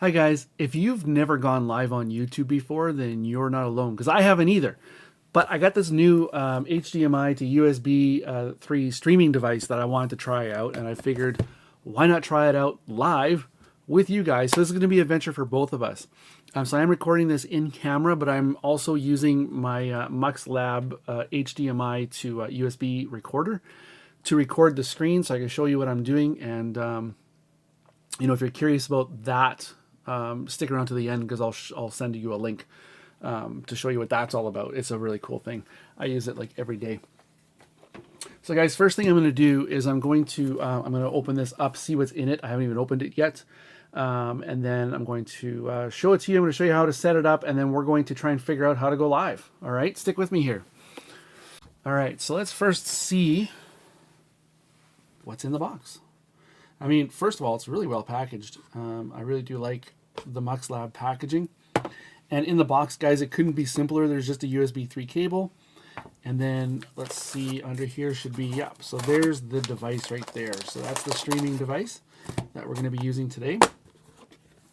Hi guys, if you've never gone live on YouTube before, then you're not alone, because I haven't either. But I got this new HDMI to USB 3 streaming device that I wanted to try out, and I figured, why not try it out live with you guys? So this is going to be an adventure for both of us. So I'm recording this in camera, but I'm also using my MuxLab HDMI to USB recorder to record the screen so I can show you what I'm doing. And if you're curious about that, stick around to the end because I'll send you a link to show you what that's all about. It's a really cool thing. I use it like every day. So guys, first thing I'm going to do is I'm going to open this up, see what's in it. I haven't even opened it yet. And then I'm going to show it to you. I'm going to show you how to set it up, and then we're going to try and figure out how to go live. All right, stick with me here. All right, so let's first see what's in the box. I mean, first of all, it's really well packaged. I really do like the MuxLab packaging. And in the box, guys, it couldn't be simpler. There's just a USB 3 cable. And then let's see, under here should be, yeah, so there's the device right there. So that's the streaming device that we're going to be using today.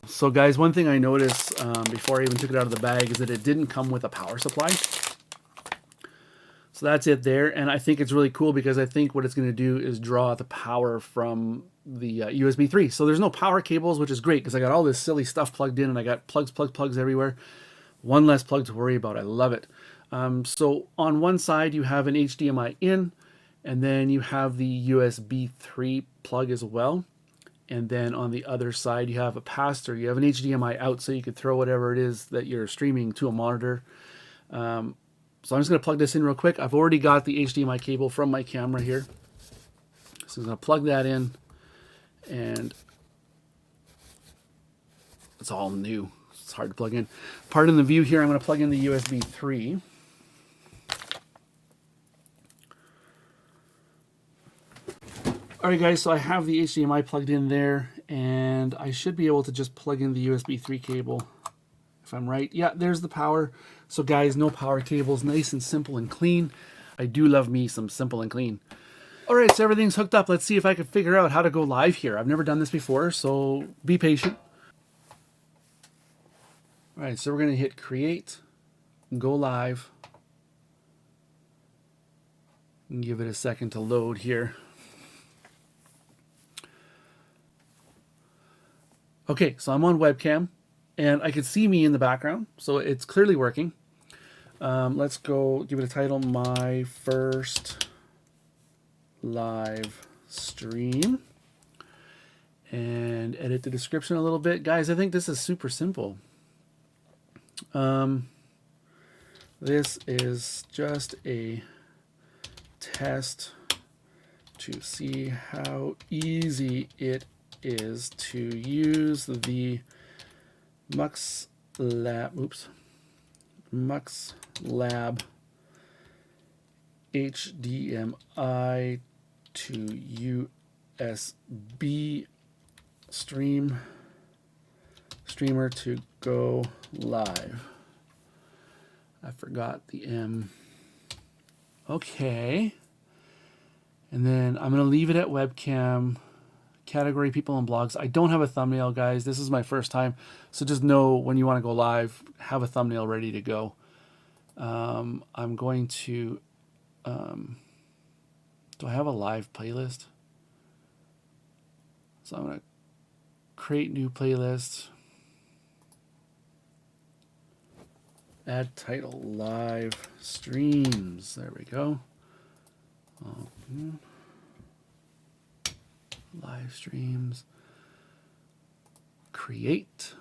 So guys, one thing I noticed before I even took it out of the bag is that it didn't come with a power supply. So that's it there. And I think it's really cool because I think what it's going to do is draw the power from the USB 3. So there's no power cables, which is great because I got all this silly stuff plugged in and I got plugs everywhere. One less plug to worry about. I love it. So on one side you have an HDMI in, and then you have the USB 3 plug as well. And then on the other side you have a pass-through. You have an HDMI out so you could throw whatever it is that you're streaming to a monitor. So I'm just going to plug this in real quick. I've already got the HDMI cable from my camera here. So I'm going to plug that in. And it's all new. It's hard to plug in. Pardon the view here. I'm going to plug in the USB 3. Alright guys, so I have the HDMI plugged in there, and I should be able to just plug in the USB 3 cable if I'm right. Yeah, there's the power. So guys, no power cables, nice and simple and clean. I do love me some simple and clean. All right, so everything's hooked up. Let's see if I can figure out how to go live here. I've never done this before, so be patient. All right, so we're going to hit create and go live. And give it a second to load here. Okay, so I'm on webcam, and I can see me in the background, so it's clearly working. Let's go give it a title, My First Live Stream, and edit the description a little bit. Guys, I think this is super simple. This is just a test to see how easy it is to use the MuxLab HDMI to USB streamer to go live. I forgot the M. Okay. And then I'm going to leave it at webcam. Category people and blogs. I don't have a thumbnail, guys. This is my first time. So just know when you want to go live, have a thumbnail ready to go. I'm going to... do I have a live playlist? So I'm going to create new playlist. Add title, live streams. There we go. Live streams. Create.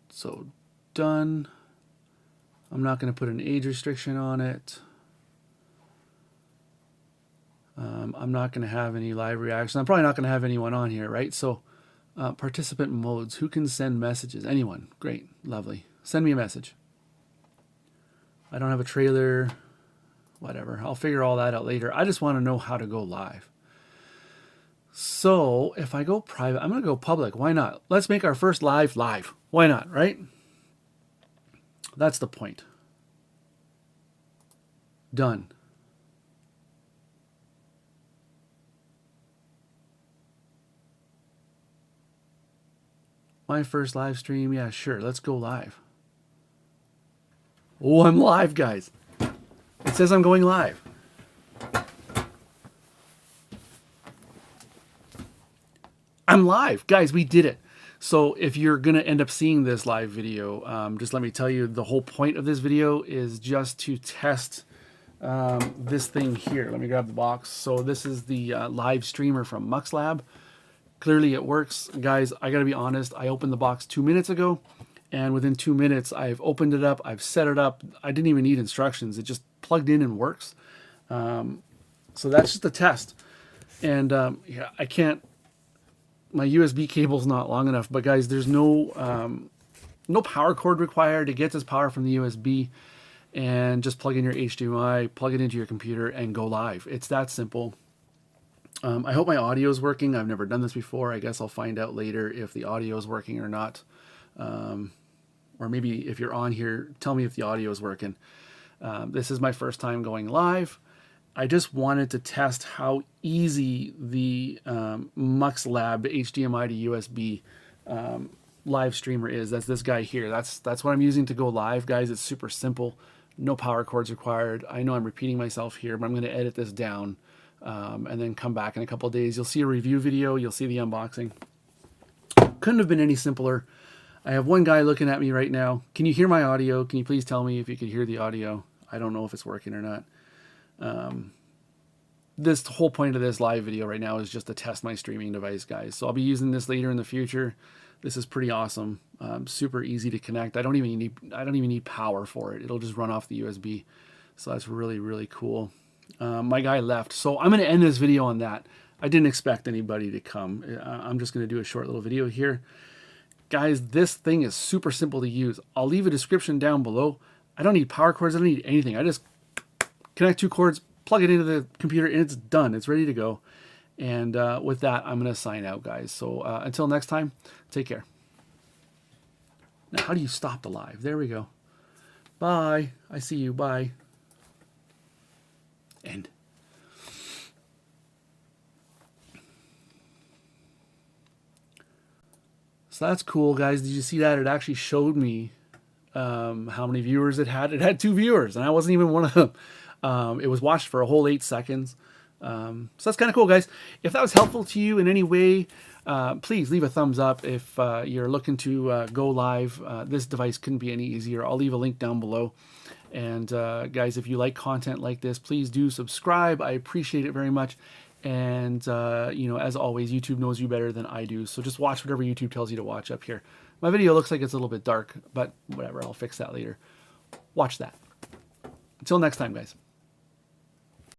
So done. I'm not going to put an age restriction on it. I'm not going to have any live reaction. I'm probably not going to have anyone on here, right? So participant modes. Who can send messages? Anyone. Great. Lovely. Send me a message. I don't have a trailer. Whatever. I'll figure all that out later. I just want to know how to go live. So if I go private, I'm going to go public. Why not? Let's make our first live. Why not, right? That's the point. Done. My first live stream. Yeah, sure. Let's go live. Oh, I'm live, guys. It says I'm going live. I'm live. Guys, we did it. So if you're going to end up seeing this live video, just let me tell you, the whole point of this video is just to test this thing here. Let me grab the box. So this is the live streamer from MuxLab. Clearly it works. Guys, I got to be honest. I opened the box 2 minutes ago, and within 2 minutes, I've opened it up. I've set it up. I didn't even need instructions. It just plugged in and works. So that's just a test. And yeah, I can't, my USB cable's not long enough, but guys, there's no power cord required to get this power from the USB, and just plug in your HDMI, plug it into your computer, and go live. It's that simple. I hope my audio is working. I've never done this before. I guess I'll find out later if the audio is working or not. Or maybe if you're on here, tell me if the audio is working. This is my first time going live. I just wanted to test how easy the MuxLab HDMI to USB live streamer is. That's this guy here. That's what I'm using to go live, guys. It's super simple. No power cords required. I know I'm repeating myself here, but I'm going to edit this down and then come back in a couple of days. You'll see a review video. You'll see the unboxing. Couldn't have been any simpler. I have one guy looking at me right now. Can you hear my audio? Can you please tell me if you could hear the audio? I don't know if it's working or not. This whole point of this live video right now is just to test my streaming device, guys. So I'll be using this later in the future. This is pretty awesome. Super easy to connect. I don't even need power for it. It'll just run off the USB. So that's really, really cool. My guy left, so I'm going to end this video on that. I didn't expect anybody to come. I'm just going to do a short little video here. Guys, this thing is super simple to use. I'll leave a description down below. I don't need power cords. I don't need anything. I just connect 2 cords, plug it into the computer, and it's done. It's ready to go. And with that, I'm going to sign out, guys. So until next time, take care. Now, how do you stop the live? There we go. Bye. I see you. Bye. End. So that's cool, guys. Did you see that? It actually showed me how many viewers it had. It had 2 viewers, and I wasn't even one of them. It was watched for a whole 8 seconds. So that's kind of cool, guys. If that was helpful to you in any way, please leave a thumbs up. If you're looking to go live, this device couldn't be any easier. I'll leave a link down below. And guys, if you like content like this, please do subscribe. I appreciate it very much. And, you know, as always, YouTube knows you better than I do. So just watch whatever YouTube tells you to watch up here. My video looks like it's a little bit dark, but whatever. I'll fix that later. Watch that. Until next time, guys.